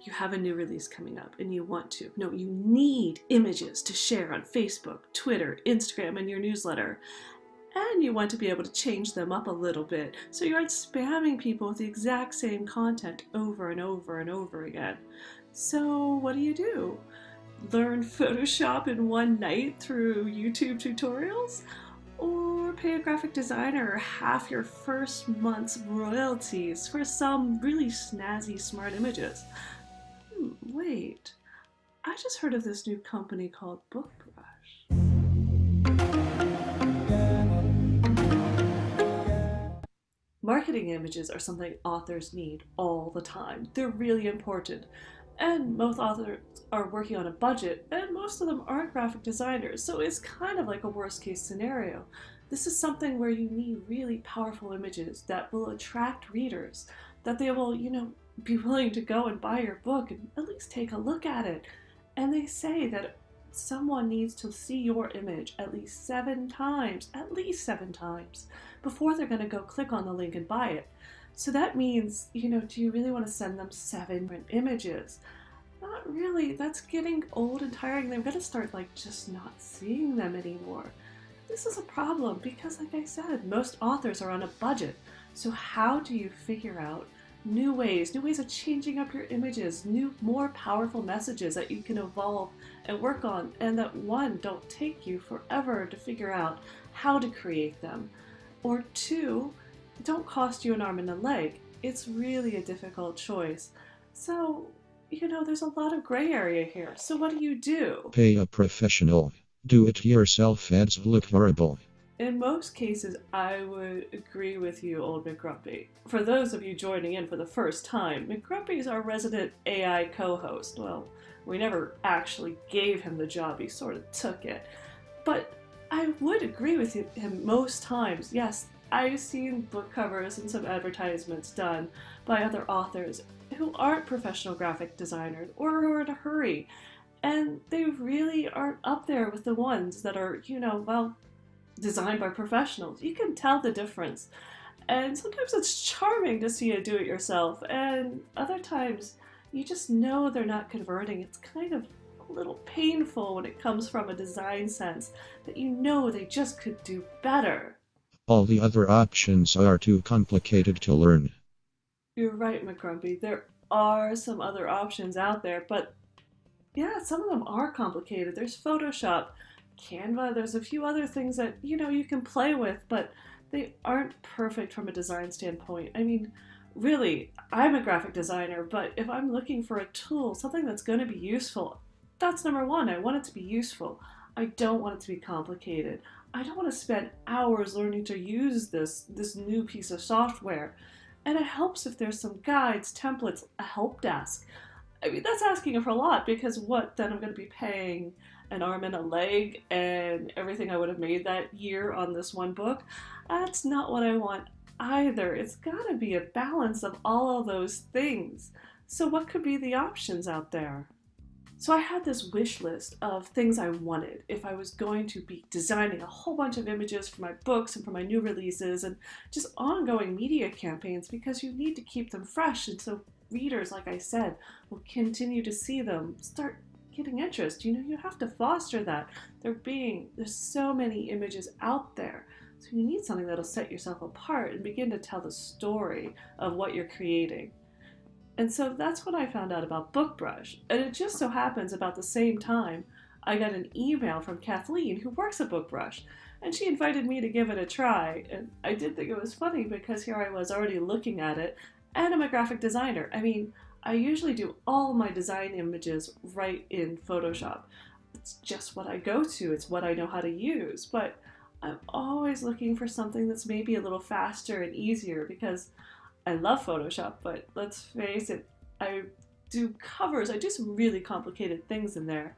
you have a new release coming up and you want to. No, you need images to share on Facebook, Twitter, Instagram, and your newsletter. And you want to be able to change them up a little bit so you aren't spamming people with the exact same content over and over and over again. So what do? Learn Photoshop in one night through YouTube tutorials? Or pay a graphic designer half your first month's royalties for some really snazzy smart images? Wait, I just heard of this new company called BookBrush. Marketing images are something authors need all the time. They're really important. And most authors are working on a budget, and most of them aren't graphic designers, so it's kind of like a worst case scenario. This is something where you need really powerful images that will attract readers, that they will, be willing to go and buy your book and at least take a look at it. And they say that someone needs to see your image at least 7 times, before they're going to go click on the link and buy it. So that means, do you really want to send them 7 different images? Not really. That's getting old and tiring. They're going to start just not seeing them anymore. This is a problem because, like I said, most authors are on a budget. So how do you figure out new ways of changing up your images, new, more powerful messages that you can evolve and work on, and that one, don't take you forever to figure out how to create them, or 2, don't cost you an arm and a leg? It's really a difficult choice. So, there's a lot of gray area here. So what do? Pay a professional. Do-it-yourself ads look horrible. In most cases, I would agree with you, old McGrumpy. For those of you joining in for the first time, McGrumpy is our resident AI co-host. Well, we never actually gave him the job, he sort of took it. But I would agree with him most times. Yes, I've seen book covers and some advertisements done by other authors who aren't professional graphic designers or who are in a hurry. And they really aren't up there with the ones that are, designed by professionals. You can tell the difference. And sometimes it's charming to see a do-it-yourself, and other times you just know they're not converting. It's kind of a little painful when it comes from a design sense that they just could do better. All the other options are too complicated to learn. You're right, McGrumpy. There are some other options out there, but yeah, some of them are complicated. There's Photoshop, Canva, there's a few other things that, you can play with, but they aren't perfect from a design standpoint. I mean, really, I'm a graphic designer, but if I'm looking for a tool, something that's going to be useful, that's number one. I want it to be useful. I don't want it to be complicated. I don't want to spend hours learning to use this new piece of software. And it helps if there's some guides, templates, a help desk. I mean, that's asking for a lot, because then I'm going to be paying an arm and a leg and everything I would have made that year on this one book. That's not what I want either. It's got to be a balance of all of those things. So what could be the options out there? So I had this wish list of things I wanted if I was going to be designing a whole bunch of images for my books and for my new releases and just ongoing media campaigns, because you need to keep them fresh, and so readers, like I said, will continue to see them, start getting interest. You have to foster that. There's so many images out there. So you need something that'll set yourself apart and begin to tell the story of what you're creating. And so that's what I found out about BookBrush. And it just so happens about the same time I got an email from Kathleen, who works at BookBrush, and she invited me to give it a try. And I did think it was funny because here I was already looking at it, and I'm a graphic designer. I mean, I usually do all my design images right in Photoshop. It's just what I go to. It's what I know how to use. But I'm always looking for something that's maybe a little faster and easier, because I love Photoshop, but let's face it, I do covers. I do some really complicated things in there.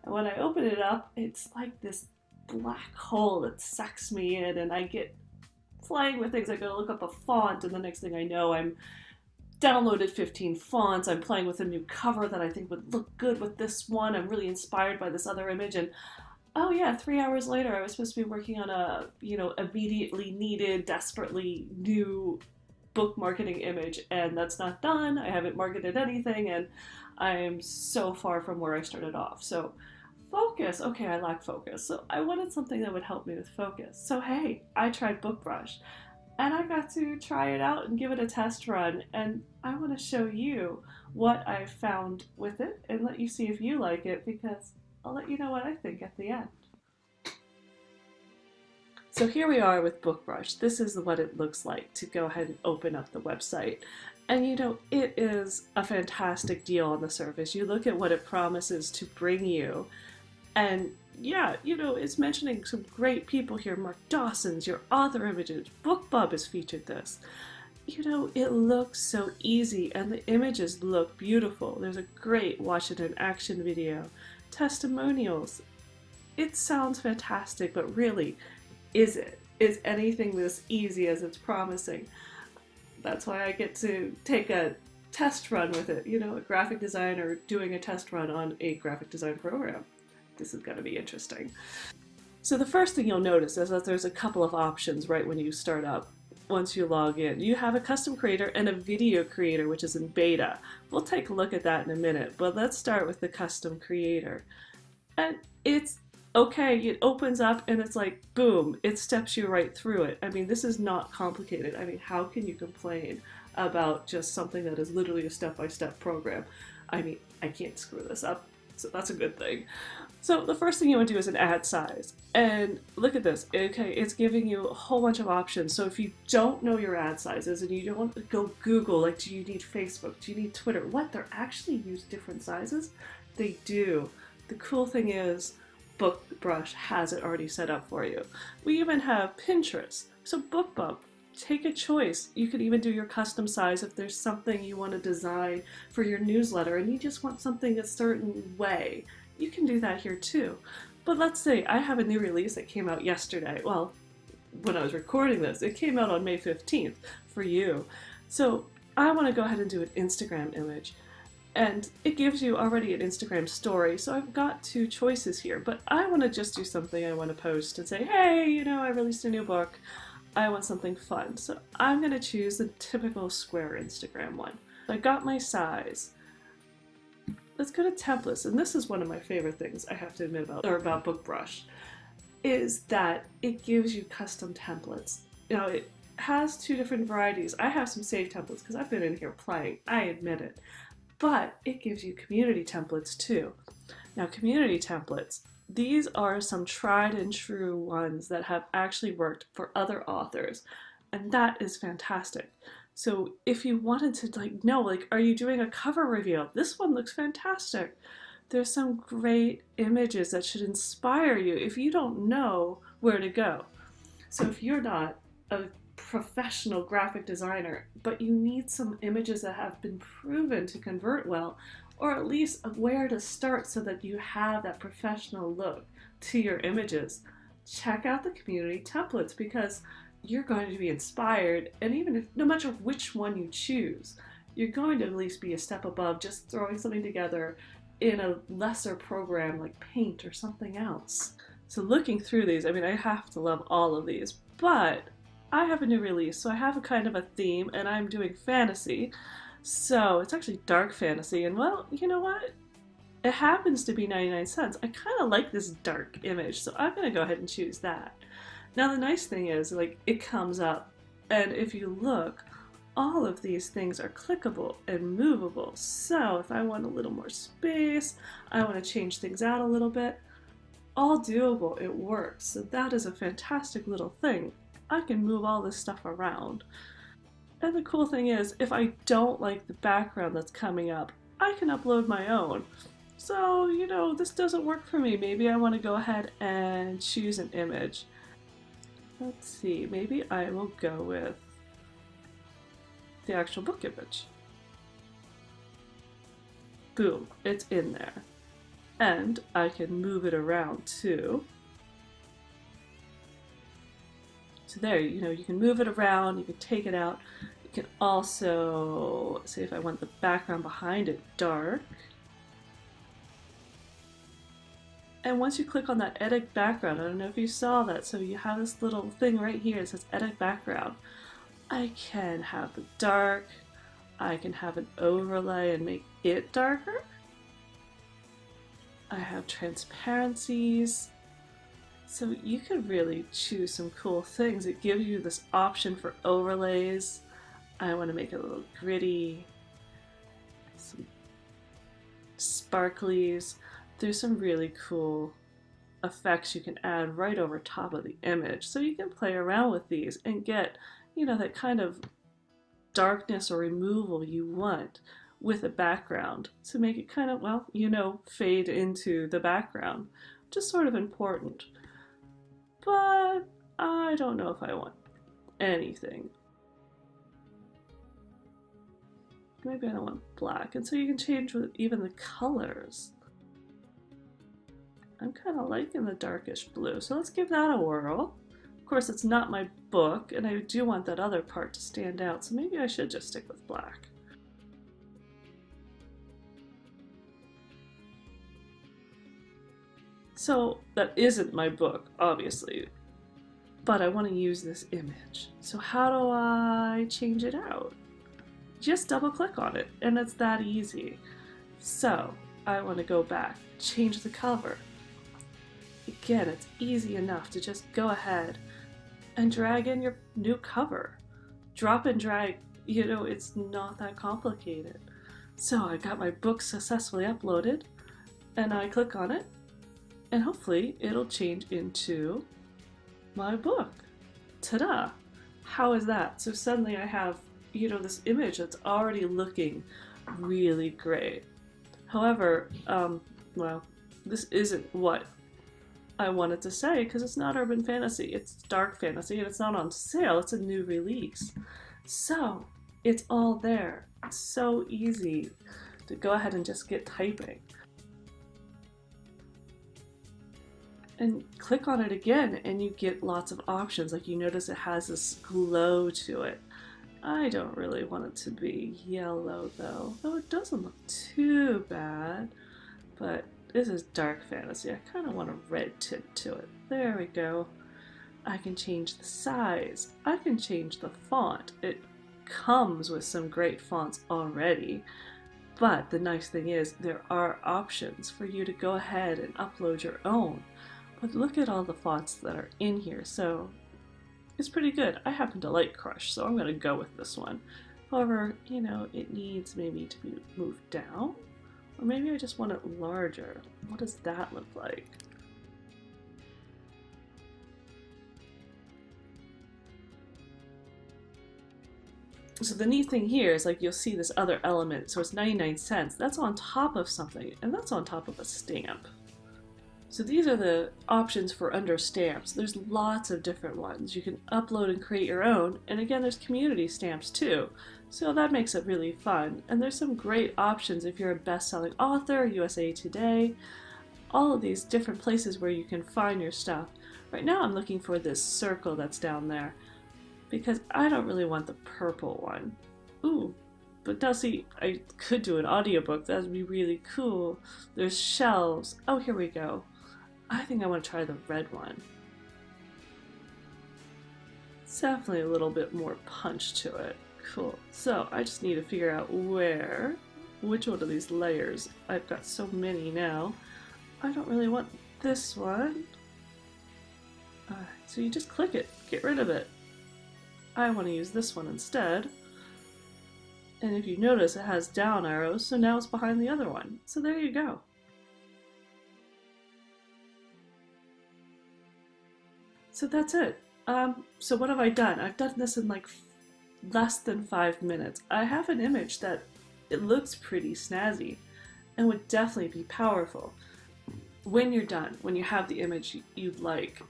And when I open it up, it's like this black hole that sucks me in, and I get playing with things. I go to look up a font, and the next thing I know, I'm downloaded 15 fonts. I'm playing with a new cover that I think would look good with this one. I'm really inspired by this other image, and oh yeah, 3 hours later, I was supposed to be working on a, immediately needed, desperately new book marketing image, and that's not done. I haven't marketed anything, and I'm so far from where I started off. So focus, okay, I lack focus. So I wanted something that would help me with focus. So hey, I tried BookBrush, and I got to try it out and give it a test run, and I want to show you what I found with it and let you see if you like it, because I'll let you know what I think at the end. So here we are with BookBrush. This is what it looks like to go ahead and open up the website. And you know, it is a fantastic deal on the surface. You look at what it promises to bring you, and yeah, you know, it's mentioning some great people here. Mark Dawson's, your author images, BookBub has featured this. You know, it looks so easy and the images look beautiful. There's a great watch it in action video, testimonials. It sounds fantastic, but really, is it? Is anything this easy as it's promising? That's why I get to take a test run with it, you know, a graphic designer doing a test run on a graphic design program. This is going to be interesting. So the first thing you'll notice is that there's a couple of options right when you start up. Once you log in, you have a custom creator and a video creator, which is in beta. We'll take a look at that in a minute, but let's start with the custom creator. And it's okay, it opens up and it's like, boom, it steps you right through it. I mean, this is not complicated. I mean, how can you complain about just something that is literally a step-by-step program? I mean, I can't screw this up, so that's a good thing. So the first thing you want to do is an ad size. And look at this, okay, it's giving you a whole bunch of options. So if you don't know your ad sizes and you don't want to go Google, like, do you need Facebook, do you need Twitter? What, they're actually use different sizes? They do. The cool thing is, BookBrush has it already set up for you. We even have Pinterest. So BookBub, take a choice. You could even do your custom size if there's something you want to design for your newsletter and you just want something a certain way. You can do that here too. But let's say I have a new release that came out yesterday. Well, when I was recording this, it came out on May 15th for you. So I want to go ahead and do an Instagram image. And it gives you already an Instagram story, so I've got two choices here, but I want to just do something I want to post and say, hey, you know, I released a new book, I want something fun. So I'm going to choose the typical square Instagram one. I got my size. Let's go to templates, and this is one of my favorite things I have to admit about BookBrush, is that it gives you custom templates. You know, it has two different varieties. I have some saved templates because I've been in here playing, I admit it. But it gives you community templates too. Now, community templates, these are some tried and true ones that have actually worked for other authors, and that is fantastic. So if you wanted to know, are you doing a cover reveal? This one looks fantastic. There's some great images that should inspire you if you don't know where to go. So if you're not a professional graphic designer, but you need some images that have been proven to convert well, or at least where to start so that you have that professional look to your images, check out the community templates, because you're going to be inspired, and even if, no matter which one you choose, you're going to at least be a step above just throwing something together in a lesser program like Paint or something else. So looking through these, I mean, I have to love all of these, but I have a new release, so I have a kind of a theme, and I'm doing fantasy. So it's actually dark fantasy, and well, you know what? It happens to be 99 cents. I kind of like this dark image, so I'm going to go ahead and choose that. Now the nice thing is, it comes up, and if you look, all of these things are clickable and movable. So if I want a little more space, I want to change things out a little bit, all doable, it works. So that is a fantastic little thing. I can move all this stuff around. And the cool thing is, if I don't like the background that's coming up, I can upload my own. So, you know, this doesn't work for me. Maybe I want to go ahead and choose an image. Let's see, maybe I will go with the actual book image. Boom, it's in there. And I can move it around too. So there, you know, you can move it around, you can take it out. You can also, say if I want the background behind it dark. And once you click on that edit background, I don't know if you saw that, so you have this little thing right here that says edit background. I can have the dark, I can have an overlay and make it darker. I have transparencies. So you could really choose some cool things. It gives you this option for overlays. I want to make it a little gritty, some sparklies. There's some really cool effects you can add right over top of the image. So you can play around with these and get, that kind of darkness or removal you want with a background to make it kind of, fade into the background, which is sort of important. But I don't know if I want anything. Maybe I don't want black. And so you can change with even the colors. I'm kind of liking the darkish blue, so let's give that a whirl. Of course, it's not my book, and I do want that other part to stand out, so maybe I should just stick with black. So that isn't my book, obviously, but I want to use this image. So how do I change it out? Just double click on it, and it's that easy. So I want to go back, change the cover. Again, it's easy enough to just go ahead and drag in your new cover. Drop and drag, it's not that complicated. So I got my book successfully uploaded, and I click on it, and hopefully it'll change into my book. Ta-da! How is that? So suddenly I have, this image that's already looking really great. However, this isn't what I wanted to say because it's not urban fantasy, it's dark fantasy, and it's not on sale, it's a new release. So it's all there. It's so easy to go ahead and just get typing. And click on it again and you get lots of options. Like you notice it has this glow to it. I don't really want it to be yellow though it doesn't look too bad, but this is dark fantasy. I kind of want a red tint to it. There we go. I can change the size. I can change the font. It comes with some great fonts already, but the nice thing is there are options for you to go ahead and upload your own. But look at all the fonts that are in here, so it's pretty good. I happen to like Crush, so I'm going to go with this one. However, it needs maybe to be moved down, or maybe I just want it larger. What does that look like? So the neat thing here is you'll see this other element, so it's 99 cents. That's on top of something, and that's on top of a stamp. So these are the options for under stamps. There's lots of different ones. You can upload and create your own, and again there's community stamps too. So that makes it really fun. And there's some great options if you're a best-selling author, USA Today, all of these different places where you can find your stuff. Right now I'm looking for this circle that's down there because I don't really want the purple one. Ooh. But now see, I could do an audiobook. That would be really cool. There's shelves. Oh, here we go. I think I want to try the red one. It's definitely a little bit more punch to it. Cool. So I just need to figure out which one of these layers. I've got so many now. I don't really want this one. So you just click it, get rid of it. I want to use this one instead. And if you notice, it has down arrows, so now it's behind the other one. So there you go. So that's it. So what have I done? I've done this in less than 5 minutes. I have an image that it looks pretty snazzy and would definitely be powerful. When you're done, when you have the image you'd like,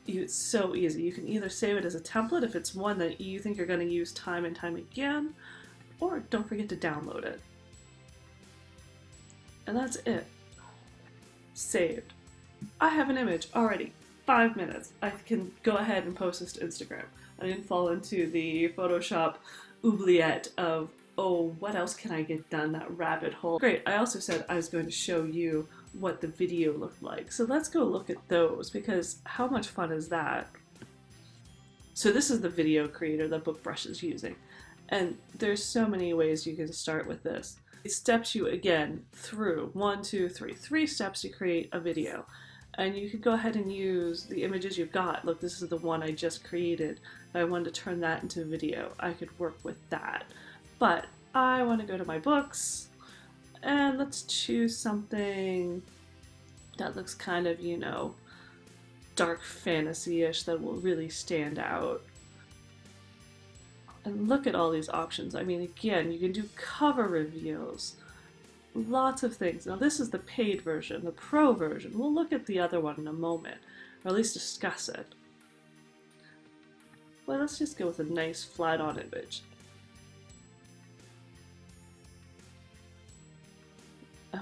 it's so easy. You can either save it as a template if it's one that you think you're going to use time and time again, or don't forget to download it. And that's it. Saved. I have an image already. 5 minutes. I can go ahead and post this to Instagram. I didn't fall into the Photoshop oubliette of, oh, what else can I get done, that rabbit hole. Great, I also said I was going to show you what the video looked like. So let's go look at those, because how much fun is that? So this is the video creator that BookBrush is using. And there's so many ways you can start with this. It steps you again through 1, 2, 3, 3 steps to create a video. And you could go ahead and use the images you've got. Look, this is the one I just created. I wanted to turn that into a video. I could work with that. But I want to go to my books and let's choose something that looks kind of, you know, dark fantasy-ish that will really stand out. And look at all these options. I mean, again, you can do cover reveals, lots of things. Now this is the paid version, the pro version. We'll look at the other one in a moment, or at least discuss it. Well, let's just go with a nice flat-on image.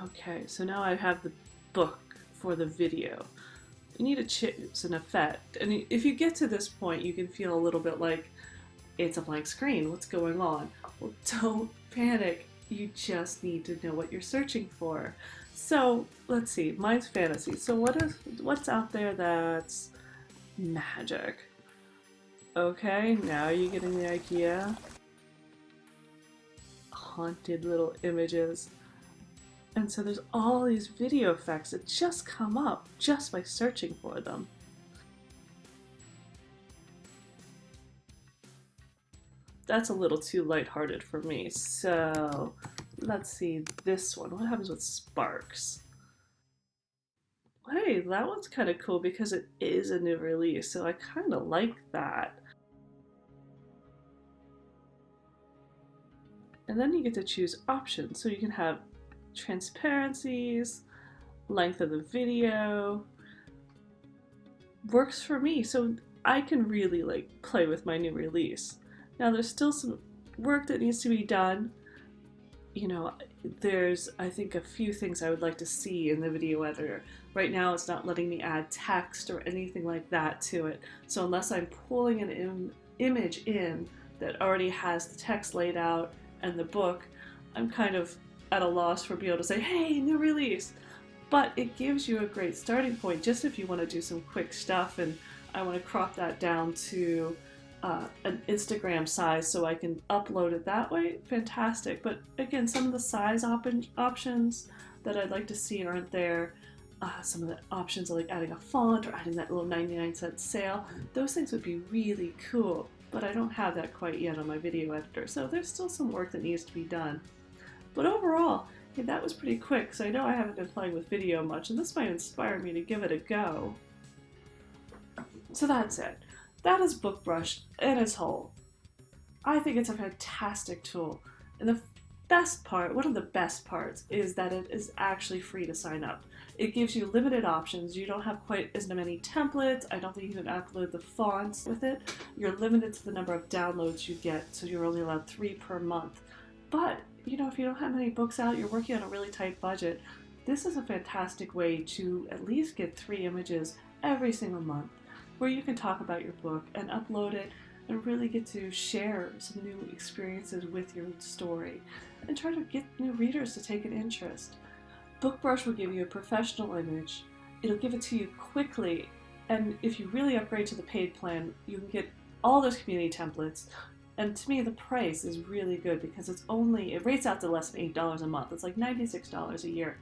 Okay, so now I have the book for the video. You need to choose an effect, and if you get to this point, you can feel a little bit like it's a blank screen. What's going on? Well, don't panic. You just need to know what you're searching for. So let's see. Mine's fantasy. So what's out there that's magic? Okay, now you're getting the idea. Haunted little images. And so there's all these video effects that just come up just by searching for them. That's a little too lighthearted for me, so let's see this one. What happens with sparks? Hey, that one's kind of cool because it is a new release, so I kind of like that. And then you get to choose options, so you can have transparencies, length of the video. Works for me, so I can really like play with my new release. Now there's still some work that needs to be done. You know, there's, I think, a few things I would like to see in the video editor. Right now it's not letting me add text or anything like that to it. So unless I'm pulling an image in that already has the text laid out and the book, I'm kind of at a loss for being able to say, hey, new release. But it gives you a great starting point just if you want to do some quick stuff, and I want to crop that down to an Instagram size so I can upload it that way. Fantastic. But again, some of the size options that I'd like to see aren't there. Some of the options like adding a font or adding that little 99-cent sale. Those things would be really cool, but I don't have that quite yet on my video editor. So there's still some work that needs to be done. But overall, hey, that was pretty quick, so I know I haven't been playing with video much, and this might inspire me to give it a go. So that's it. That is BookBrush in its whole. I think it's a fantastic tool, and the best part, one of the best parts, is that it is actually free to sign up. It gives you limited options. You don't have quite as many templates. I don't think you can upload the fonts with it. You're limited to the number of downloads you get, so you're only allowed 3 per month. But you know, if you don't have many books out, you're working on a really tight budget, this is a fantastic way to at least get 3 images every single month where you can talk about your book and upload it and really get to share some new experiences with your story and try to get new readers to take an interest. BookBrush will give you a professional image, it'll give it to you quickly, and if you really upgrade to the paid plan, you can get all those community templates. And to me, the price is really good because it rates out to less than $8 a month. It's like $96 a year.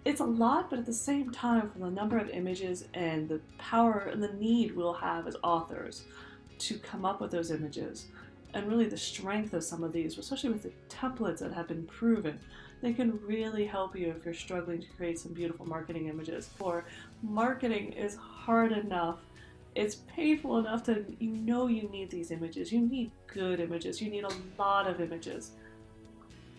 It's a lot, but at the same time, for the number of images and the power and the need we'll have as authors to come up with those images, and really the strength of some of these, especially with the templates that have been proven, they can really help you if you're struggling to create some beautiful marketing images. For marketing is hard enough. It's painful enough that you know you need these images. You need good images. You need a lot of images.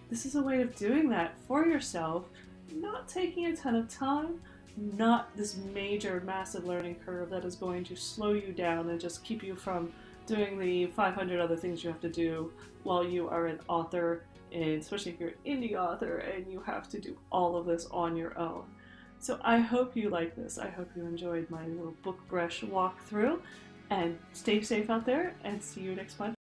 This is a way of doing that for yourself, not taking a ton of time, not this major, massive learning curve that is going to slow you down and just keep you from doing the 500 other things you have to do while you are an author, and especially if you're an indie author and you have to do all of this on your own. So I hope you like this. I hope you enjoyed my little BookBrush walkthrough, and stay safe out there, and see you next month.